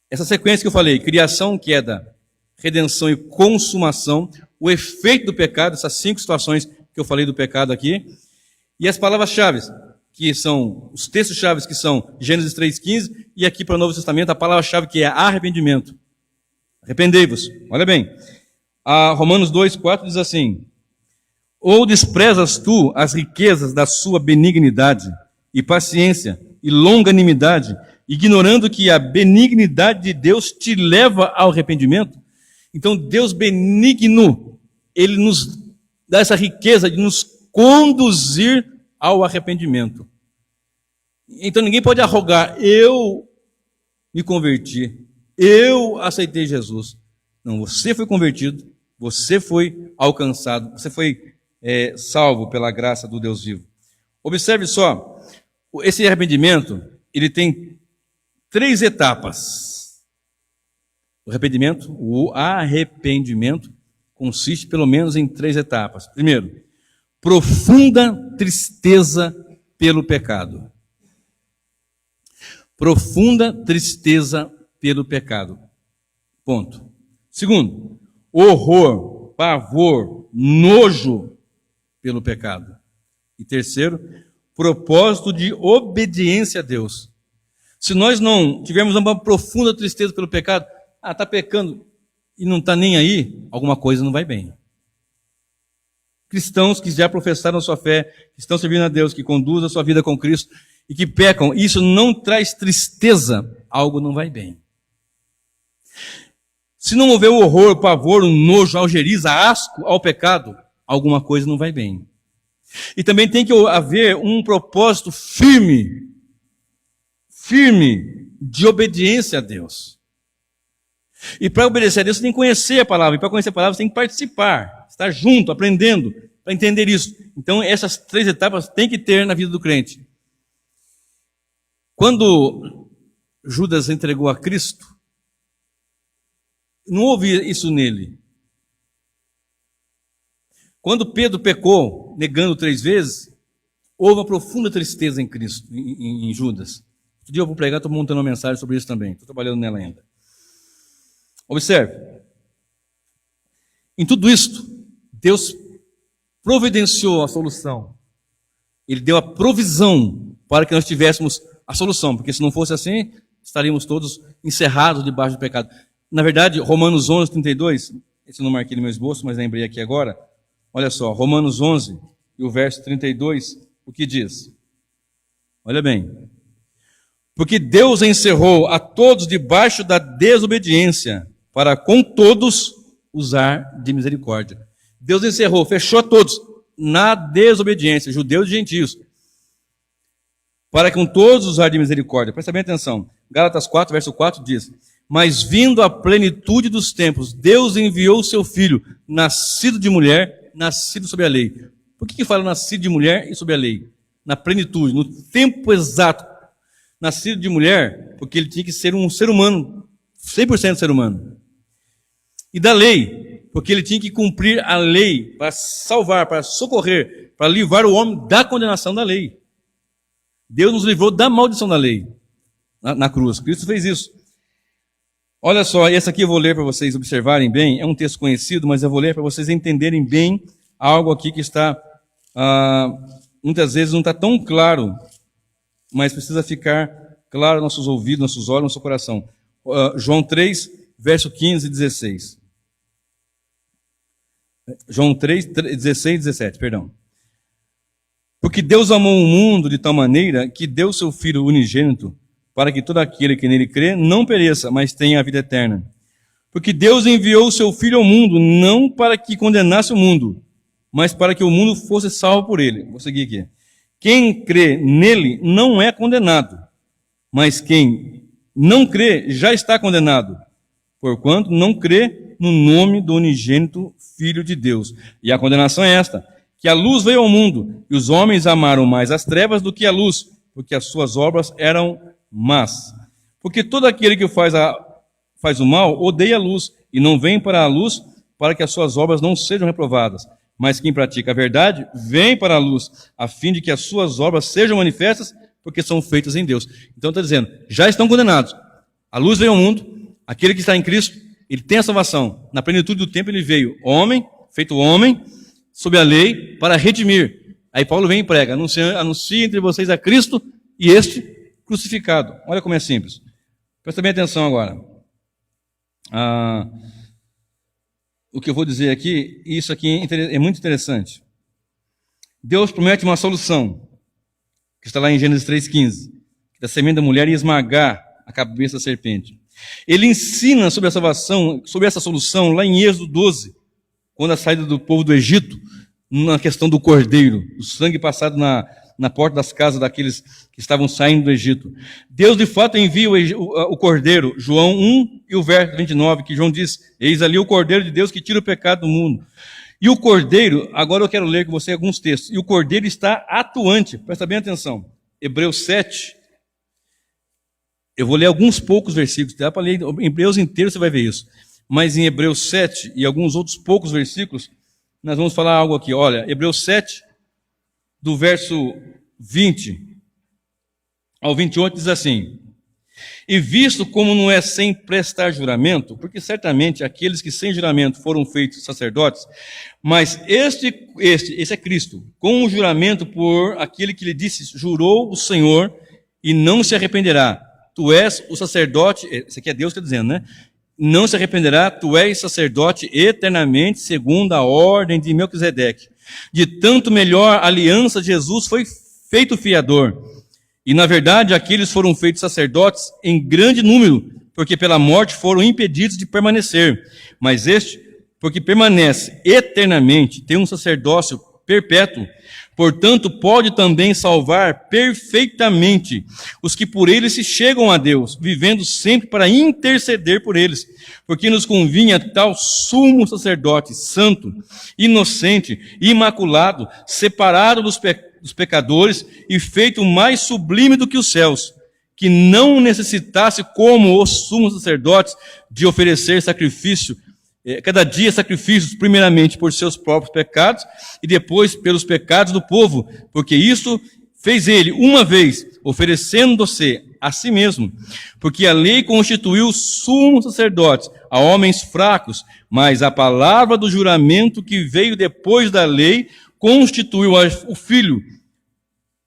essa sequência que eu falei, criação, queda, redenção e consumação, o efeito do pecado, essas 5 situações que eu falei do pecado aqui, e as palavras-chave, que são, os textos-chave que são Gênesis 3,15, e aqui para o Novo Testamento, a palavra-chave que é arrependimento. Arrependei-vos. Olha bem, Romanos 2,4 diz assim: ou desprezas tu as riquezas da sua benignidade e paciência e longanimidade, ignorando que a benignidade de Deus te leva ao arrependimento? Então, Deus benigno, Ele nos dá essa riqueza de nos conduzir ao arrependimento. Então, ninguém pode arrogar: eu me converti, eu aceitei Jesus. Não, você foi convertido, você foi alcançado, você foi salvo pela graça do Deus vivo. Observe só, esse arrependimento, ele tem 3 etapas. O arrependimento consiste pelo menos em 3 etapas. Primeiro, profunda tristeza pelo pecado. Profunda tristeza pelo pecado. Ponto. Segundo, horror, pavor, nojo pelo pecado. E terceiro, propósito de obediência a Deus. Se nós não tivermos uma profunda tristeza pelo pecado, está pecando e não está nem aí, alguma coisa não vai bem. Cristãos que já professaram a sua fé, que estão servindo a Deus, que conduzem a sua vida com Cristo e que pecam, isso não traz tristeza, algo não vai bem. Se não houver o horror, o pavor, o nojo, a algeriza, asco ao pecado, alguma coisa não vai bem. E também tem que haver um propósito firme de obediência a Deus. E para obedecer a Deus, você tem que conhecer a palavra. E para conhecer a palavra, você tem que participar, estar junto, aprendendo, para entender isso. Então, essas 3 etapas tem que ter na vida do crente. Quando Judas entregou a Cristo, não houve isso nele. Quando Pedro pecou, negando 3 vezes, houve uma profunda tristeza em Cristo, em Judas. Um dia eu vou pregar, estou montando uma mensagem sobre isso também. Estou trabalhando nela ainda. Observe. Em tudo isto, Deus providenciou a solução. Ele deu a provisão para que nós tivéssemos a solução. Porque se não fosse assim, estaríamos todos encerrados debaixo do pecado. Na verdade, Romanos 11, 32, esse eu não marquei no meu esboço, mas lembrei aqui agora. Olha só, Romanos 11 e o verso 32, o que diz? Olha bem. Porque Deus encerrou a todos debaixo da desobediência, para com todos usar de misericórdia. Deus encerrou, fechou a todos na desobediência, judeus e gentios, para com todos usar de misericórdia. Presta bem atenção. Gálatas 4, verso 4 diz: mas vindo a plenitude dos tempos, Deus enviou o seu Filho, nascido de mulher, nascido sob a lei. Por que fala nascido de mulher e sob a lei? Na plenitude, no tempo exato. Nascido de mulher, porque ele tinha que ser um ser humano, 100% ser humano. E da lei, porque ele tinha que cumprir a lei para salvar, para socorrer, para livrar o homem da condenação da lei. Deus nos livrou da maldição da lei na cruz. Cristo fez isso. Olha só, esse aqui eu vou ler para vocês observarem bem. É um texto conhecido, mas eu vou ler para vocês entenderem bem algo aqui que está, muitas vezes não está tão claro, mas precisa ficar claro nos nossos ouvidos, nossos olhos, nosso coração. João 3, verso 15 e 16. João 3, 16 e 17, perdão. Porque Deus amou o mundo de tal maneira que deu seu Filho unigênito, para que todo aquele que nele crê não pereça, mas tenha a vida eterna. Porque Deus enviou o seu Filho ao mundo, não para que condenasse o mundo, mas para que o mundo fosse salvo por ele. Vou seguir aqui. Quem crê nele não é condenado, mas quem não crê já está condenado, porquanto não crê no nome do unigênito Filho de Deus. E a condenação é esta, que a luz veio ao mundo, e os homens amaram mais as trevas do que a luz, porque as suas obras eram más. Porque todo aquele que faz o mal odeia a luz, e não vem para a luz para que as suas obras não sejam reprovadas. Mas quem pratica a verdade vem para a luz, a fim de que as suas obras sejam manifestas, porque são feitas em Deus. Então está dizendo, já estão condenados. A luz veio ao mundo, aquele que está em Cristo, ele tem a salvação. Na plenitude do tempo ele veio, homem, feito homem, sob a lei, para redimir. Aí Paulo vem e prega, anuncia entre vocês a Cristo e este crucificado. Olha como é simples. Presta bem atenção agora. O que eu vou dizer aqui, isso aqui é muito interessante. Deus promete uma solução, que está lá em Gênesis 3,15, que da semente da mulher ia esmagar a cabeça da serpente. Ele ensina sobre a salvação, sobre essa solução, lá em Êxodo 12, quando a saída do povo do Egito, na questão do cordeiro, o sangue passado na porta das casas daqueles que estavam saindo do Egito. Deus, de fato, envia o cordeiro, João 1 e o verso 29, que João diz, eis ali o cordeiro de Deus que tira o pecado do mundo. E o cordeiro, agora eu quero ler com você alguns textos, e o cordeiro está atuante, presta bem atenção, Hebreus 7, eu vou ler alguns poucos versículos, dá para ler em Hebreus inteiro, você vai ver isso, mas em Hebreus 7 e alguns outros poucos versículos, nós vamos falar algo aqui, olha, Hebreus 7, do verso 20 ao 28 diz assim, E visto como não é sem prestar juramento, porque certamente aqueles que sem juramento foram feitos sacerdotes, mas esse é Cristo, com o juramento por aquele que lhe disse, jurou o Senhor e não se arrependerá. Tu és o sacerdote, esse aqui é Deus que está dizendo, né? Não se arrependerá, tu és sacerdote eternamente, segundo a ordem de Melquisedeque. De tanto melhor aliança, Jesus foi feito fiador. E, na verdade, aqueles foram feitos sacerdotes em grande número, porque pela morte foram impedidos de permanecer. Mas este, porque permanece eternamente, tem um sacerdócio perpétuo, portanto, pode também salvar perfeitamente os que por ele se chegam a Deus, vivendo sempre para interceder por eles, porque nos convinha tal sumo sacerdote, santo, inocente, imaculado, separado dos pecadores e feito mais sublime do que os céus, que não necessitasse, como os sumos sacerdotes, de oferecer sacrifício, cada dia sacrifícios, primeiramente por seus próprios pecados e depois pelos pecados do povo, porque isso fez ele uma vez, oferecendo-se a si mesmo, porque a lei constituiu sumos sacerdotes a homens fracos, mas a palavra do juramento que veio depois da lei constituiu o Filho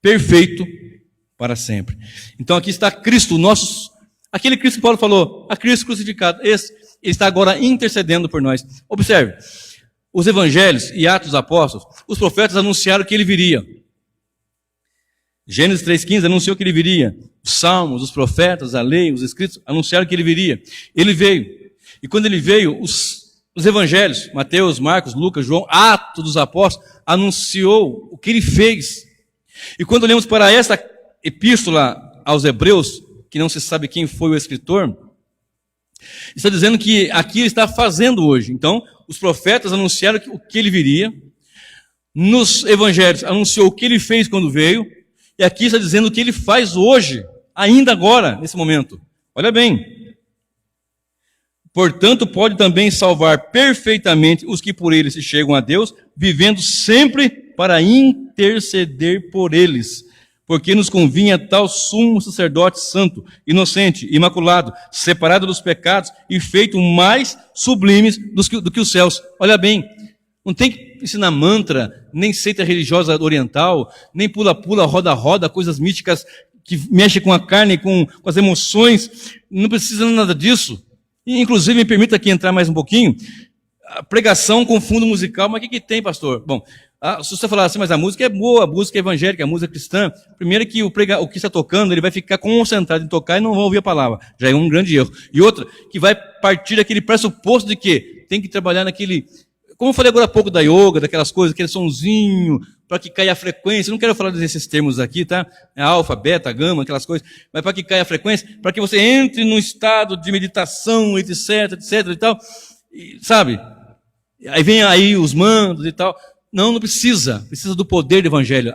perfeito para sempre. Então aqui está Cristo, aquele Cristo que Paulo falou, a Cristo crucificado, ele está agora intercedendo por nós. Observe, os evangelhos e Atos dos Apóstolos, os profetas anunciaram que ele viria. Gênesis 3,15 anunciou que ele viria. Os salmos, os profetas, a lei, os escritos anunciaram que ele viria. Ele veio. E quando ele veio, os evangelhos, Mateus, Marcos, Lucas, João, Atos dos Apóstolos, anunciou o que ele fez. E quando olhamos para esta epístola aos Hebreus, que não se sabe quem foi o escritor, está dizendo que aqui ele está fazendo hoje. Então, os profetas anunciaram o que ele viria, nos evangelhos anunciou o que ele fez quando veio, e aqui está dizendo o que ele faz hoje, ainda agora, nesse momento. Olha bem. Portanto, pode também salvar perfeitamente os que por ele se chegam a Deus, vivendo sempre para interceder por eles. Porque nos convinha tal sumo sacerdote santo, inocente, imaculado, separado dos pecados e feito mais sublimes do que os céus. Olha bem, não tem que ensinar mantra, nem seita religiosa oriental, nem pula-pula, roda-roda, coisas místicas que mexem com a carne, com as emoções. Não precisa nada disso. E, inclusive, me permita aqui entrar mais um pouquinho. A pregação com fundo musical, mas o que tem, pastor? Bom, se você falar assim, mas a música é boa, a música é evangélica, a música é cristã, primeiro que o que está tocando, ele vai ficar concentrado em tocar e não vai ouvir a palavra. Já é um grande erro. E outra, que vai partir daquele pressuposto de que tem que trabalhar naquele, como eu falei agora há pouco da yoga, daquelas coisas, aquele sonzinho, para que caia a frequência. Eu não quero falar desses termos aqui, tá? É alfa, beta, gama, aquelas coisas, mas para que caia a frequência, para que você entre num estado de meditação, etc, etc e tal, e, sabe? Aí vem aí os mandos e tal. Não precisa. Precisa do poder do Evangelho.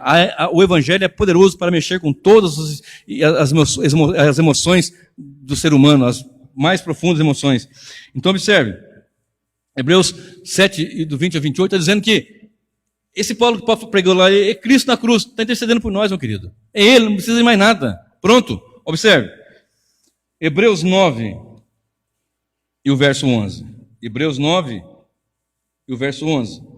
O Evangelho é poderoso para mexer com todas as emoções do ser humano, as mais profundas emoções. Então, observe. Hebreus 7, do 20 a 28, está dizendo que esse Paulo que Paulo pregou lá é Cristo na cruz. Está intercedendo por nós, meu querido. É Ele, não precisa de mais nada. Pronto. Observe. Hebreus 9 e o verso 11. Hebreus 9 e o verso 11.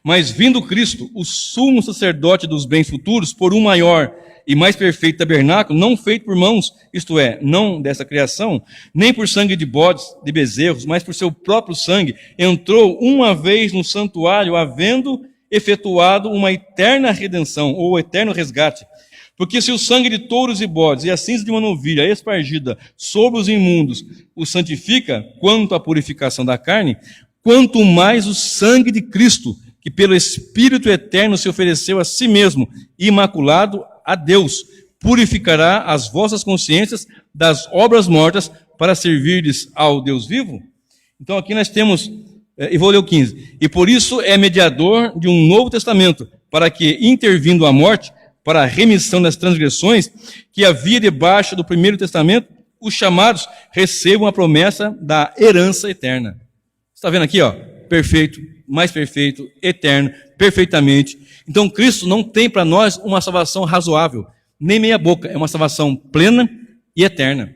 Mas vindo Cristo, o sumo sacerdote dos bens futuros, por um maior e mais perfeito tabernáculo, não feito por mãos, isto é, não dessa criação, nem por sangue de bodes, de bezerros, mas por seu próprio sangue, entrou uma vez no santuário, havendo efetuado uma eterna redenção, ou eterno resgate. Porque se o sangue de touros e bodes e a cinza de uma novilha espargida sobre os imundos o santifica, quanto à purificação da carne, quanto mais o sangue de Cristo, que pelo Espírito Eterno se ofereceu a si mesmo, imaculado a Deus, purificará as vossas consciências das obras mortas para servirdes ao Deus vivo? Então aqui nós temos, e vou ler o 15, e por isso é mediador de um novo testamento, para que, intervindo a morte, para a remissão das transgressões que havia debaixo do primeiro testamento, os chamados recebam a promessa da herança eterna. Você está vendo aqui, ó, perfeito, mais perfeito, eterno, perfeitamente. Então Cristo não tem para nós uma salvação razoável, nem meia boca, é uma salvação plena e eterna.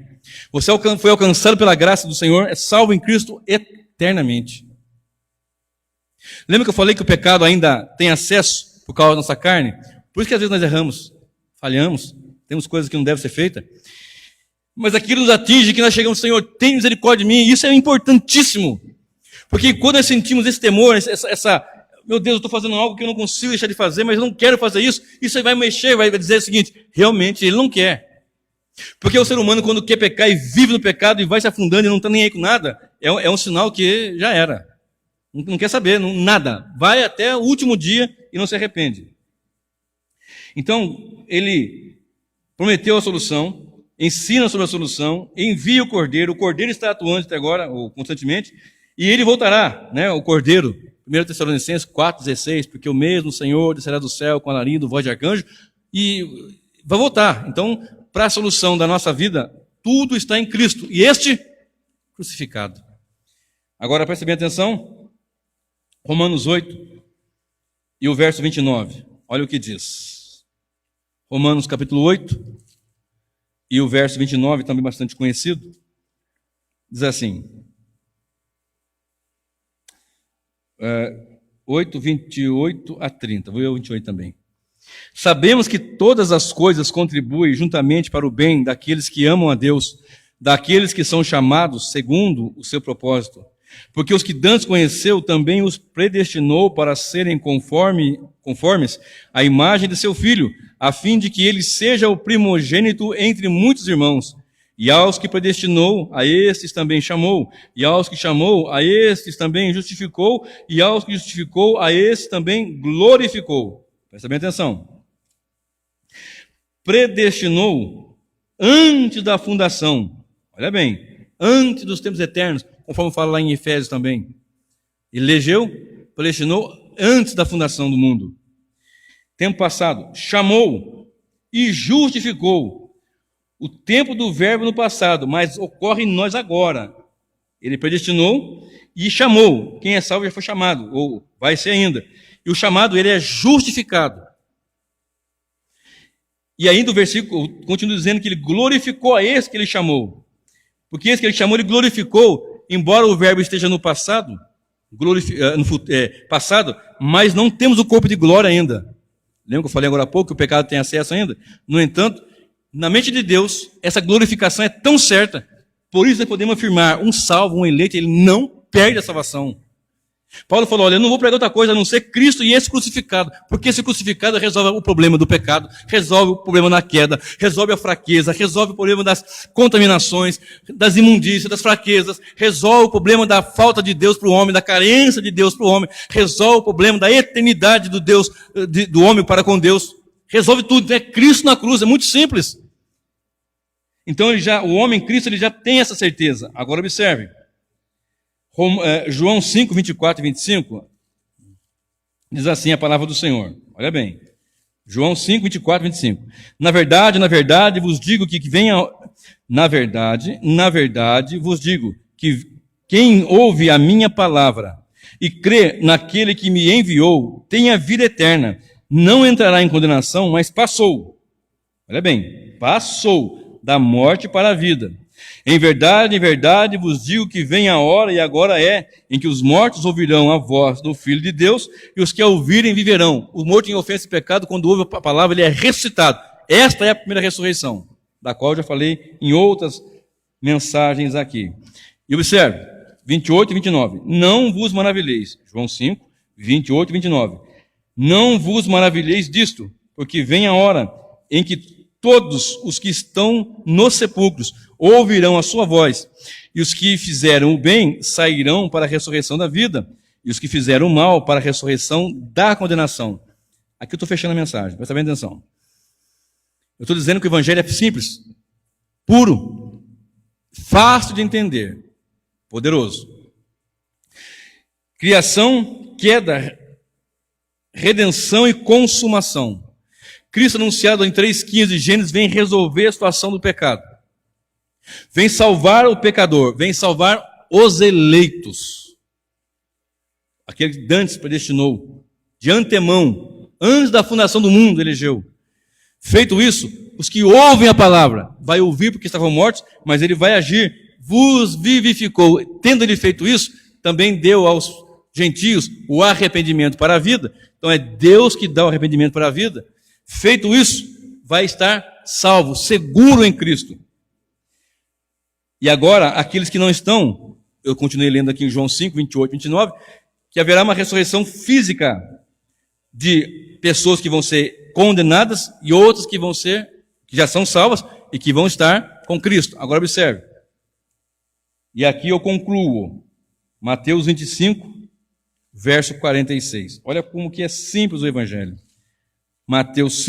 Você foi alcançado pela graça do Senhor, é salvo em Cristo eternamente. Lembra que eu falei que o pecado ainda tem acesso por causa da nossa carne? Por isso que às vezes nós erramos, falhamos, temos coisas que não devem ser feitas. Mas aquilo nos atinge, que nós chegamos, Senhor, tem misericórdia de mim. Isso é importantíssimo. Porque quando nós sentimos esse temor, meu Deus, eu estou fazendo algo que eu não consigo deixar de fazer, mas eu não quero fazer isso. Isso aí vai mexer, vai dizer o seguinte, realmente ele não quer. Porque o ser humano, quando quer pecar e vive no pecado e vai se afundando e não está nem aí com nada, é um sinal que já era. Não quer saber, nada. Vai até o último dia e não se arrepende. Então, ele prometeu a solução, ensina sobre a solução, envia o Cordeiro está atuante até agora, ou constantemente, e ele voltará, né, o Cordeiro. 1 Tessalonicenses 4,16, porque o mesmo Senhor descerá do céu com alarido, voz de arcanjo, e vai voltar. Então, para a solução da nossa vida, tudo está em Cristo, e este crucificado. Agora preste bem atenção, Romanos 8 e o verso 29, olha o que diz. Romanos capítulo 8 e o verso 29, também bastante conhecido, diz assim, 8, 28 a 30, vou ler o 28 também. Sabemos que todas as coisas contribuem juntamente para o bem daqueles que amam a Deus, daqueles que são chamados segundo o seu propósito. Porque os que dantes conheceu, também os predestinou para serem conformes à imagem de seu Filho, a fim de que ele seja o primogênito entre muitos irmãos. E aos que predestinou, a estes também chamou. E aos que chamou, a estes também justificou. E aos que justificou, a estes também glorificou. Presta bem atenção. Predestinou antes da fundação. Olha bem, antes dos tempos eternos, conforme fala lá em Efésios também. Elegeu, predestinou antes da fundação do mundo. Tempo passado, chamou e justificou. O tempo do verbo no passado, mas ocorre em nós agora. Ele predestinou e chamou. Quem é salvo já foi chamado, ou vai ser ainda. E o chamado, ele é justificado. E ainda o versículo continua dizendo que ele glorificou a esse que ele chamou. Porque esse que ele chamou, ele glorificou, embora o verbo esteja no passado, passado, mas não temos o corpo de glória ainda. Lembra que eu falei agora há pouco que o pecado tem acesso ainda? No entanto, na mente de Deus, essa glorificação é tão certa, por isso nós podemos afirmar, um salvo, um eleito, ele não perde a salvação. Paulo falou, olha, eu não vou pregar outra coisa a não ser Cristo e esse crucificado, porque esse crucificado resolve o problema do pecado, resolve o problema da queda, resolve a fraqueza, resolve o problema das contaminações, das imundícias, das fraquezas, resolve o problema da falta de Deus para o homem, da carência de Deus para o homem, resolve o problema da eternidade do Deus, do homem para com Deus, resolve tudo, é Cristo na cruz, é muito simples. Então o homem Cristo ele já tem essa certeza. Agora observe. João 5, 24 e 25, diz assim a palavra do Senhor. Olha bem. João 5, 24 e 25. Na verdade, vos digo que venha... Na verdade, vos digo que quem ouve a minha palavra e crê naquele que me enviou, tem a vida eterna. Não entrará em condenação, mas passou. Olha bem, passou da morte para a vida. Em verdade, vos digo que vem a hora, e agora é, em que os mortos ouvirão a voz do Filho de Deus, e os que a ouvirem viverão. O morto em ofensa e pecado, quando ouve a palavra, ele é ressuscitado. Esta é a primeira ressurreição, da qual eu já falei em outras mensagens aqui. E observe, 28 e 29. Não vos maravilheis. João 5, 28 e 29. Não vos maravilheis disto, porque vem a hora em que todos os que estão nos sepulcros ouvirão a sua voz, e os que fizeram o bem sairão para a ressurreição da vida, e os que fizeram o mal para a ressurreição da condenação. Aqui eu estou fechando a mensagem, presta bem atenção. Eu estou dizendo que o evangelho é simples, puro, fácil de entender, poderoso. Criação, queda, redenção e consumação. Cristo, anunciado em 3,15 de Gênesis, vem resolver a situação do pecado. Vem salvar o pecador, vem salvar os eleitos. Aquele que dantes predestinou, de antemão, antes da fundação do mundo, elegeu. Feito isso, os que ouvem a palavra, vai ouvir porque estavam mortos, mas ele vai agir, vos vivificou. Tendo ele feito isso, também deu aos gentios o arrependimento para a vida. Então é Deus que dá o arrependimento para a vida. Feito isso, vai estar salvo, seguro em Cristo. E agora, aqueles que não estão, eu continuei lendo aqui em João 5, 28, 29, que haverá uma ressurreição física de pessoas que vão ser condenadas e outras que já são salvas e que vão estar com Cristo. Agora observe. E aqui eu concluo. Mateus 25, verso 46. Olha como que é simples o Evangelho. Mateus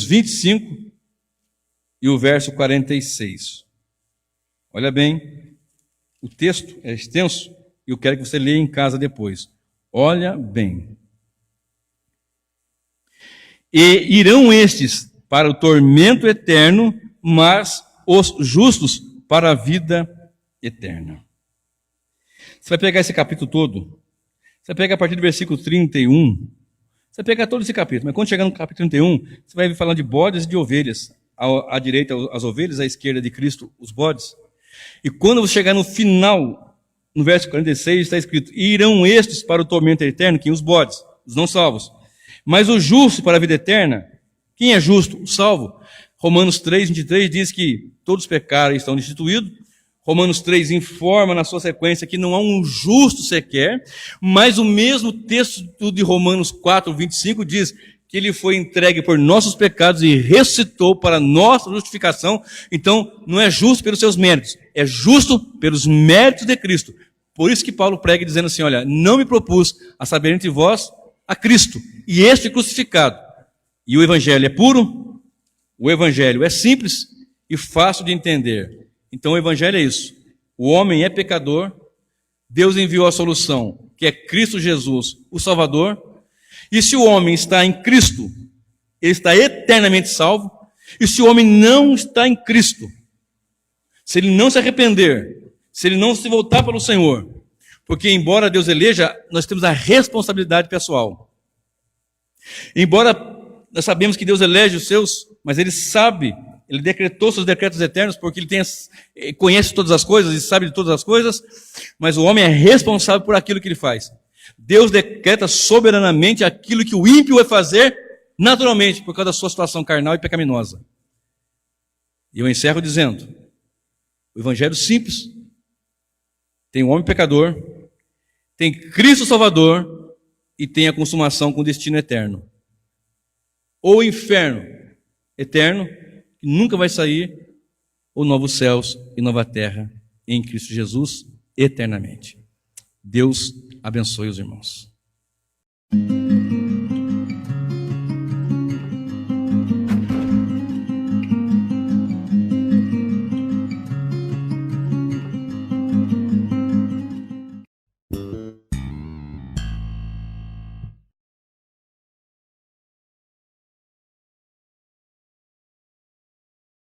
25 e o verso 46. Olha bem, o texto é extenso e eu quero que você leia em casa depois. Olha bem. E irão estes para o tormento eterno, mas os justos para a vida eterna. Você vai pegar esse capítulo todo, você pega a partir do versículo 31, você pega todo esse capítulo, mas quando chegar no capítulo 31, você vai falar de bodes e de ovelhas. À direita as ovelhas, à esquerda de Cristo os bodes. E quando você chegar no final, no verso 46, está escrito: e irão estes para o tormento eterno, quem? Os bodes, os não salvos. Mas o justo para a vida eterna, quem é justo? O salvo. Romanos 3, 23 diz que todos pecaram e estão destituídos. Romanos 3 informa na sua sequência que não há um justo sequer, mas o mesmo texto de Romanos 4, 25 diz que ele foi entregue por nossos pecados e ressuscitou para nossa justificação. Então, não é justo pelos seus méritos, é justo pelos méritos de Cristo. Por isso que Paulo prega dizendo assim, olha, não me propus a saber entre vós a Cristo, e este crucificado. E o Evangelho é puro, o Evangelho é simples e fácil de entender. Então o Evangelho é isso, o homem é pecador, Deus enviou a solução, que é Cristo Jesus, o Salvador. E se o homem está em Cristo, ele está eternamente salvo. E se o homem não está em Cristo, se ele não se arrepender, se ele não se voltar para o Senhor, porque embora Deus eleja, nós temos a responsabilidade pessoal. Embora nós sabemos que Deus elege os seus, mas Ele sabe, Ele decretou seus decretos eternos, porque Ele conhece todas as coisas e sabe de todas as coisas, mas o homem é responsável por aquilo que ele faz. Deus decreta soberanamente aquilo que o ímpio vai fazer naturalmente, por causa da sua situação carnal e pecaminosa. E eu encerro dizendo, o Evangelho simples, tem o homem pecador, tem Cristo Salvador e tem a consumação com destino eterno. Ou o inferno eterno, que nunca vai sair, ou novos céus e nova terra em Cristo Jesus eternamente. Deus abençoe os irmãos.